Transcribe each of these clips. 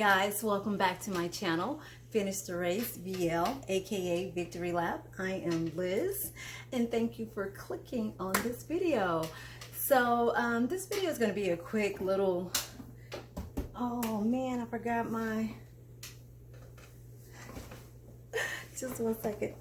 guys, welcome back to my channel, Finish the Race VL, aka Victory Lap. I am Liz, and thank you for clicking on this video. So this video is going to be a quick little, oh man, I forgot my, just one second.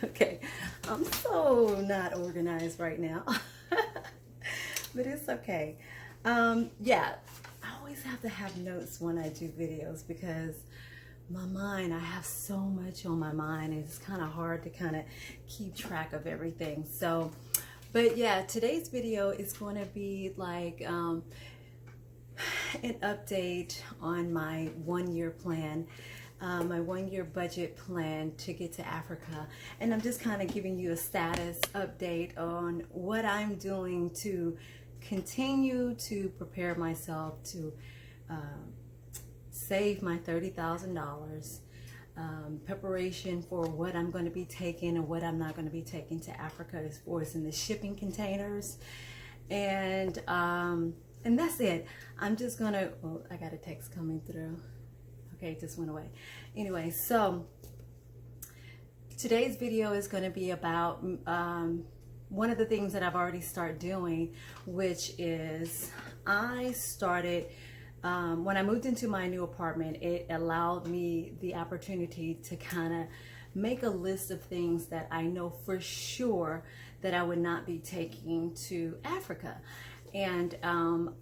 Okay, I'm so not organized right now, but it's okay. Yeah, I always have to have notes when I do videos because my mind, I have so much on my mind, and it's kind of hard to kind of keep track of everything. So, but yeah, today's video is going to be like an update on my 1-year plan. My 1-year budget plan to get to Africa, and I'm just kind of giving you a status update on what I'm doing to continue to prepare myself to save my $30,000, preparation for what I'm going to be taking and what I'm not going to be taking to Africa as far as in the shipping containers, and that's it. I'm just gonna, oh, I got a text coming through. Okay, it just went away. Anyway, so today's video is going to be about one of the things that I've already started doing, which is I started, when I moved into my new apartment, it allowed me the opportunity to kind of make a list of things that I know for sure that I would not be taking to Africa. And I'm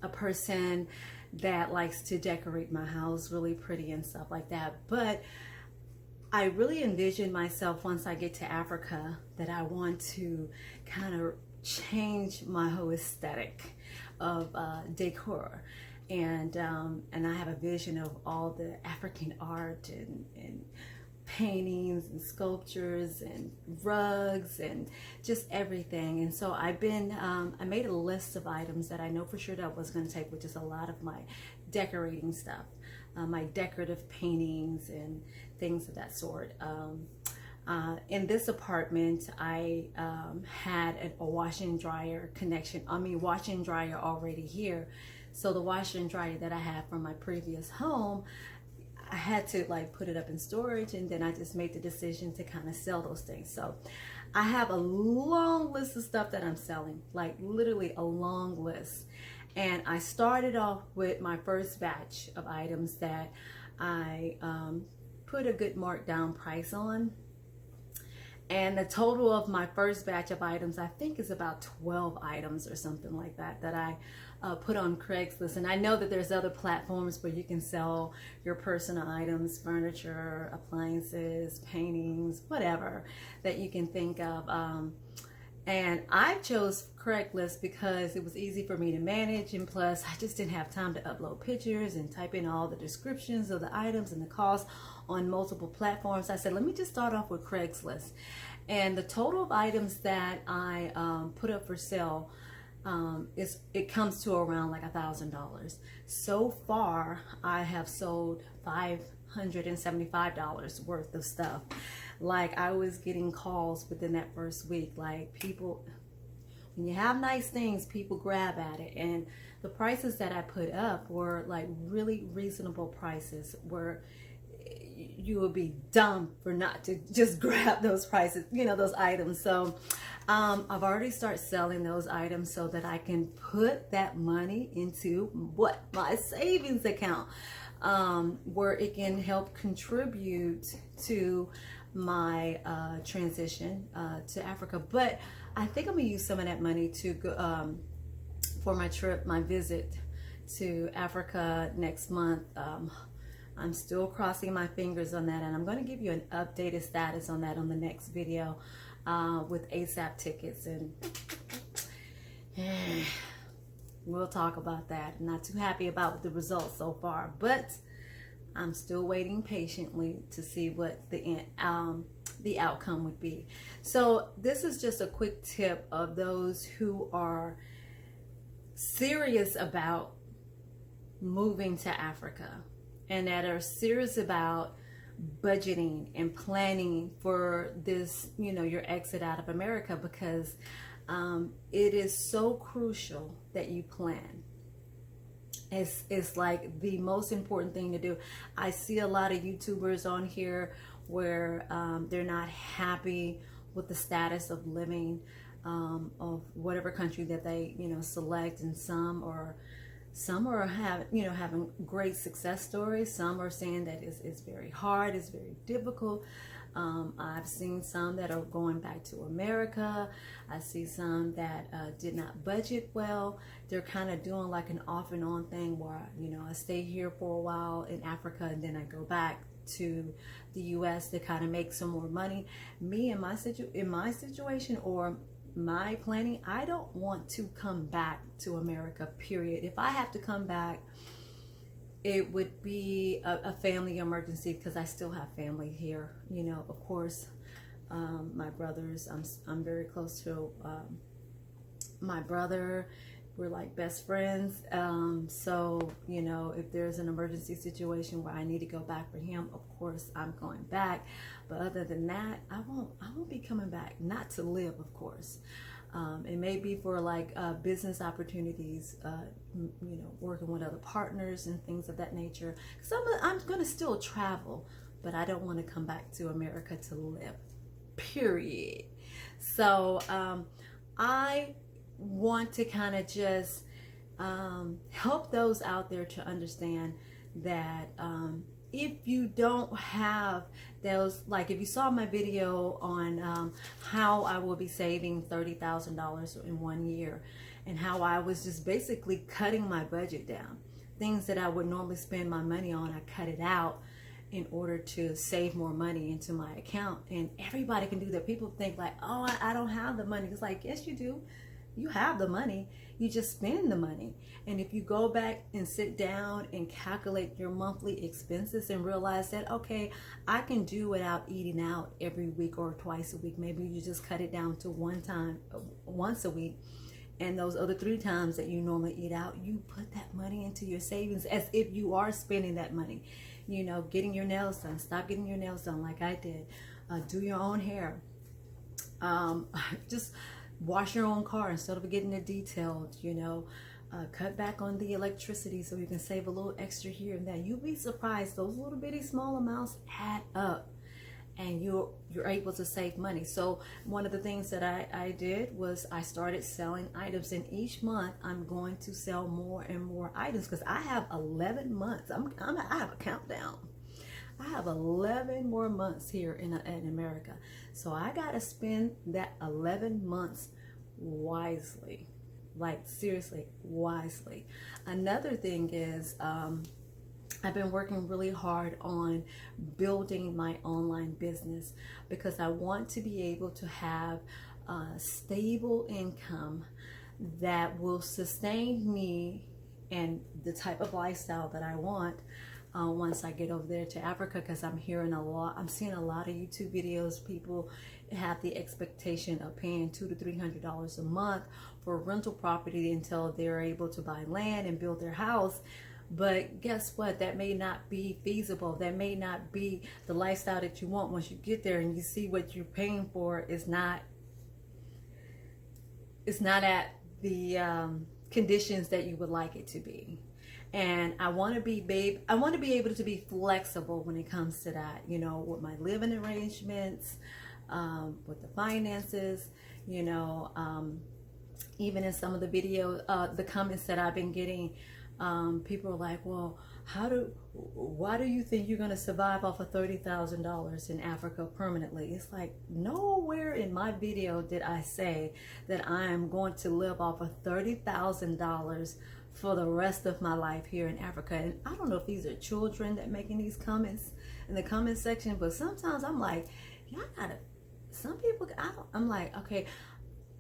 a person that likes to decorate my house really pretty and stuff like that, but I really envision myself once I get to Africa that I want to kind of change my whole aesthetic of decor, and I have a vision of all the African art and paintings and sculptures and rugs and just everything. And so I've been I made a list of items that I know for sure that I was going to take, which is a lot of my decorating stuff, my decorative paintings and things of that sort. In this apartment, I had a washer and dryer connection. Washer and dryer already here. So the washer and dryer that I had from my previous home, I had to like put it up in storage, and then I just made the decision to kind of sell those things. So I have a long list of stuff that I'm selling, like literally a long list. And I started off with my first batch of items that I put a good markdown price on. And the total of my first batch of items, I think, is about 12 items or something like that, that I put on Craigslist. And I know that there's other platforms where you can sell your personal items, furniture, appliances, paintings, whatever that you can think of. And I chose Craigslist because it was easy for me to manage, and plus I just didn't have time to upload pictures and type in all the descriptions of the items and the cost on multiple platforms. I said, let me just start off with Craigslist. And the total of items that I put up for sale, it comes to around like $1,000. So far, I have sold $575 worth of stuff. Like, I was getting calls within that first week, like people, when you have nice things, people grab at it. And the prices that I put up were like really reasonable prices, where you would be dumb for not to just grab those prices, you know, those items. So I've already started selling those items so that I can put that money into what, my savings account, where it can help contribute to my transition to Africa. But I think I'm gonna use some of that money to go for my trip, my visit to Africa next month. I'm still crossing my fingers on that, and I'm going to give you an updated status on that on the next video with ASAP tickets, and we'll talk about that. I'm not too happy about the results so far, but I'm still waiting patiently to see what the outcome would be. So this is just a quick tip of those who are serious about moving to Africa, and that are serious about budgeting and planning for this, you know, your exit out of America, because it is so crucial that you plan. It's like the most important thing to do. I see a lot of YouTubers on here where they're not happy with the status of living of whatever country that they, you know, select, and some are having great success stories. Some are saying that it's very hard, it's very difficult. I've seen some that are going back to America. I see some that did not budget well. They're kind of doing like an off and on thing where, you know, I stay here for a while in Africa and then I go back to the US to kind of make some more money. Me, in my situation or my planning, I don't want to come back to America, period. If I have to come back, it would be a family emergency, because I still have family here. You know, of course, my brothers, I'm very close to my brother. We're like best friends. So, you know, if there's an emergency situation where I need to go back for him, of course I'm going back. But other than that, I won't be coming back, not to live, of course. It may be for like business opportunities, you know, working with other partners and things of that nature. So I'm going to still travel, but I don't want to come back to America to live, period. So I want to kind of just help those out there to understand that if you don't have those, like if you saw my video on how I will be saving $30,000 in 1 year, and how I was just basically cutting my budget down, things that I would normally spend my money on, I cut it out in order to save more money into my account. And everybody can do that. People think like, oh, I don't have the money. It's like, yes, you do. You have the money, you just spend the money. And if you go back and sit down and calculate your monthly expenses and realize that, okay, I can do without eating out every week or twice a week. Maybe you just cut it down to once a week. And those other 3 times that you normally eat out, you put that money into your savings as if you are spending that money. You know, getting your nails done. Stop getting your nails done like I did. Do your own hair. Just wash your own car instead of getting it detailed, you know. Cut back on the electricity so you can save a little extra here and there. You'll be surprised, those little bitty small amounts add up, and you're able to save money. So one of the things that I did was I started selling items, and each month I'm going to sell more and more items, because I have 11 months. I have a countdown. I have 11 more months here in America. So I got to spend that 11 months wisely. Like, seriously, wisely. Another thing is, I've been working really hard on building my online business, because I want to be able to have a stable income that will sustain me and the type of lifestyle that I want once I get over there to Africa, because I'm seeing a lot of YouTube videos. People have the expectation of paying $200 to $300 a month for rental property until they're able to buy land and build their house. But guess what? That may not be feasible. That may not be the lifestyle that you want. Once you get there and you see what you're paying for is not at the conditions that you would like it to be. And I want to be able to be flexible when it comes to that, you know, with my living arrangements, with the finances, you know, even in some of the the comments that I've been getting, people are like, well, why do you think you're going to survive off of $30,000 in Africa permanently? It's like, nowhere in my video did I say that I am going to live off of $30,000 for the rest of my life here in Africa. And I don't know if these are children that making these comments in the comment section, but sometimes I'm like, some people, I'm like, okay,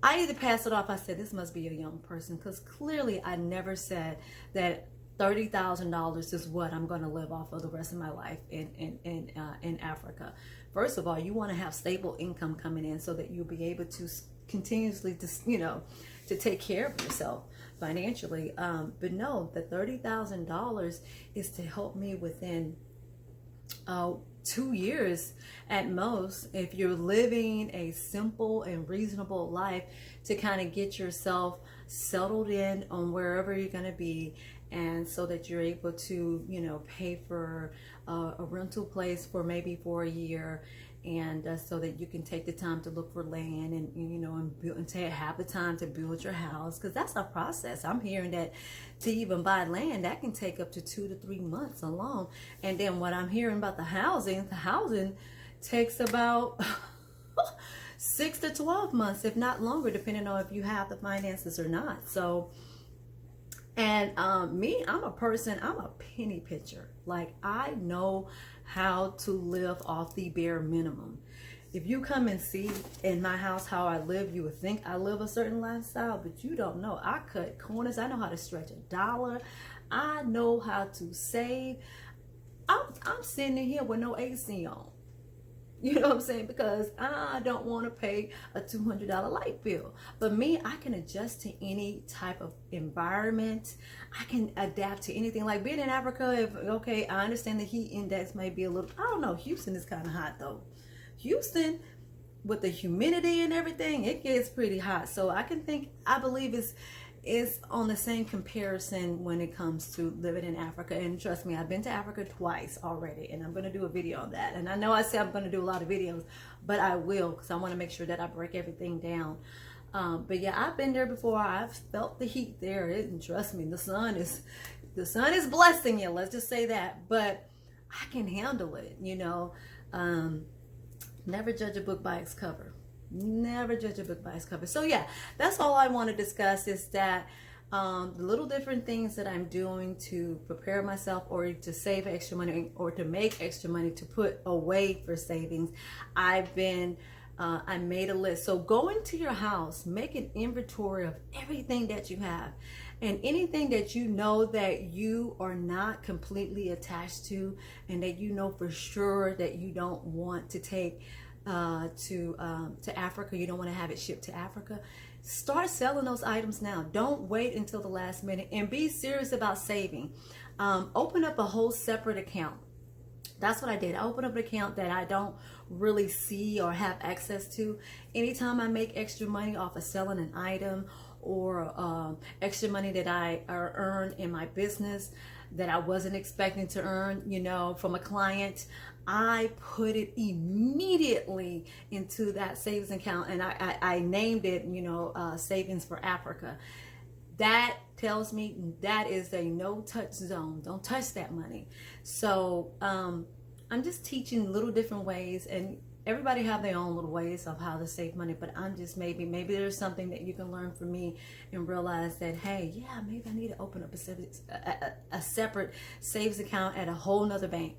I either pass it off. I said, this must be a young person, because clearly I never said that $30,000 is what I'm going to live off of the rest of my life in Africa. First of all, you want to have stable income coming in so that you'll be able to continuously, to take care of yourself financially. But no, the $30,000 is to help me within 2 years at most, if you're living a simple and reasonable life, to kind of get yourself settled in on wherever you're going to be, and so that you're able to, you know, pay for a rental place for maybe for a year, and so that you can take the time to look for land, and you know, and build, and have the time to build your house, because that's a process. I'm hearing that to even buy land, that can take up to 2 to 3 months alone. And then what I'm hearing about the housing takes about 6 to 12 months, if not longer, depending on if you have the finances or not. So, and me, I'm a person, I'm a penny pitcher. Like, I know how to live off the bare minimum. If you come and see in my house how I live, you would think I live a certain lifestyle, but you don't know. I cut corners. I know how to stretch $1. I know how to save. I'm sitting in here with no AC on. You know what I'm saying? Because I don't want to pay a $200 light bill. But me, I can adjust to any type of environment. I can adapt to anything. Like being in Africa, if, okay, I understand the heat index may be a little, I don't know, Houston is kind of hot though. Houston, with the humidity and everything, it gets pretty hot. So I believe it's on the same comparison when it comes to living in Africa. And trust me, I've been to Africa twice already, and I'm going to do a video on that. And I know I said I'm going to do a lot of videos, but I will, because I want to make sure that I break everything down. But yeah, I've been there before. I've felt the heat there, and trust me, the sun is blessing you, let's just say that. But I can handle it, you know. Never judge a book by its cover. Never judge a book by its cover. So yeah, that's all I want to discuss, is that the little different things that I'm doing to prepare myself, or to save extra money, or to make extra money to put away for savings. I made a list. So go into your house, make an inventory of everything that you have, and anything that you know that you are not completely attached to, and that you know for sure that you don't want to take to Africa, you don't want to have it shipped to Africa. Start selling those items now. Don't wait until the last minute, and be serious about saving. Open up a whole separate account. That's what I did. I opened up an account that I don't really see or have access to. Anytime I make extra money off of selling an item, or extra money that I earn in my business that I wasn't expecting to earn, you know, from a client, I put it immediately into that savings account, and I named it, you know, Savings for Africa. That tells me that is a no-touch zone. Don't touch that money. So I'm just teaching little different ways, and everybody have their own little ways of how to save money, but I'm just maybe there's something that you can learn from me and realize that, hey, yeah, maybe I need to open up a separate savings account at a whole nother bank.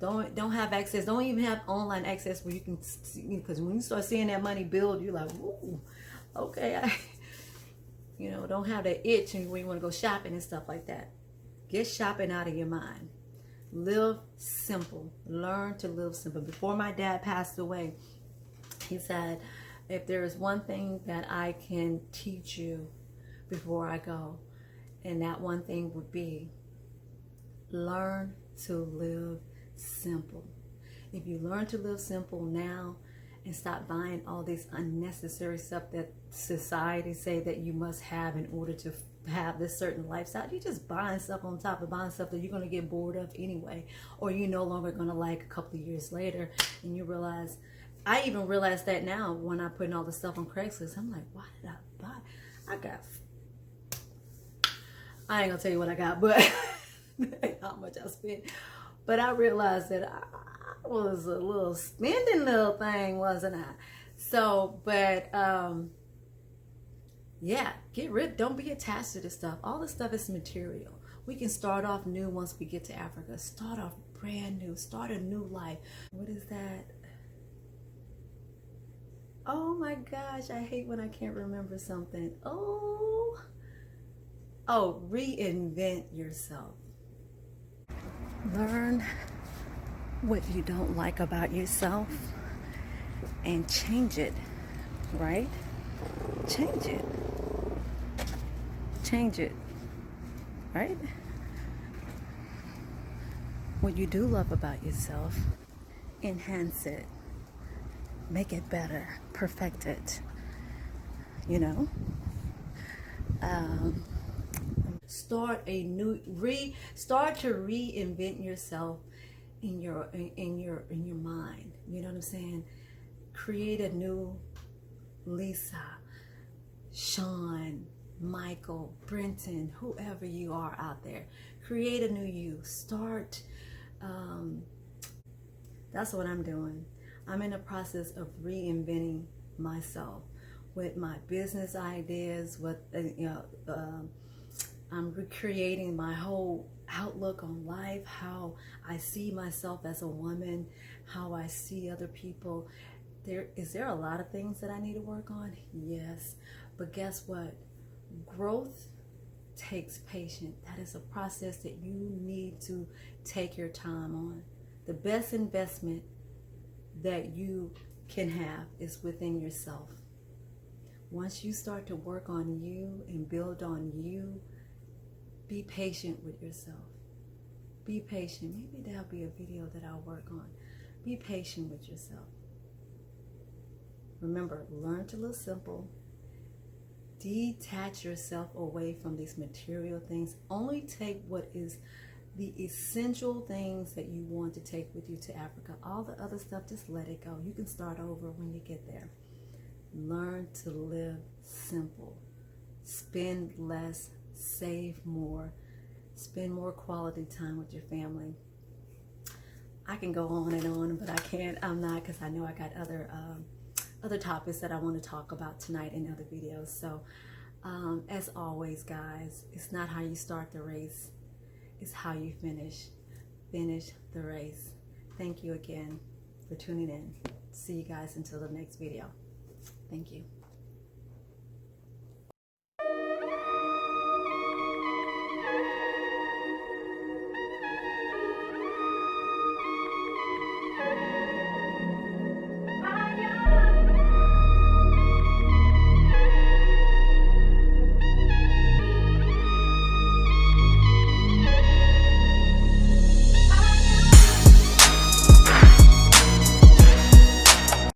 Don't have access. Don't even have online access where you can see, because when you start seeing that money build, you're like, ooh, okay, you know, don't have that itch and when you want to go shopping and stuff like that. Get shopping out of your mind. Live simple. Learn to live simple. Before my dad passed away, he said, if there is one thing that I can teach you before I go, and that one thing would be, learn to live simple. If you learn to live simple now, and stop buying all this unnecessary stuff that society say that you must have in order to have this certain lifestyle, you're just buying stuff on top of buying stuff that you're going to get bored of anyway, or you're no longer going to like a couple of years later. And you realize, I even realize that now when I put in all the stuff on Craigslist, I'm like, why did I buy? I ain't gonna tell you what I got, but how much I spent. But I realized that I was a little spending little thing, wasn't I? So, but yeah, get rid. Don't be attached to this stuff. All this stuff is material. We can start off new once we get to Africa. Start off brand new. Start a new life. What is that? Oh my gosh, I hate when I can't remember something. Oh, reinvent yourself. Learn what you don't like about yourself and change it, right? Change it. Change it, right? what you do love about yourself, enhance it, make it better, perfect it, you know. Start to reinvent yourself in your mind. You know what I'm saying? Create a new Lisa, Sean, Michael, Brenton, whoever you are out there. Create a new you. Start. That's what I'm doing. I'm in the process of reinventing myself with my business ideas. I'm recreating my whole outlook on life, how I see myself as a woman, how I see other people. Is there a lot of things that I need to work on? Yes. But guess what? Growth takes patience. That is a process that you need to take your time on. The best investment that you can have is within yourself. Once you start to work on you and build on you, be patient with yourself. Be patient. Maybe that'll be a video that I'll work on. Be patient with yourself. Remember, learn to live simple. Detach yourself away from these material things. Only take what is the essential things that you want to take with you to Africa. All the other stuff, just let it go. You can start over when you get there. Learn to live simple. Spend less, save more, spend more quality time with your family. I can go on and on, but I can't. I'm not, because I know I got other topics that I want to talk about tonight in other videos. So as always, guys, it's not how you start the race, it's how you finish the race. Thank you again for tuning in. See you guys until the next video. Thank you.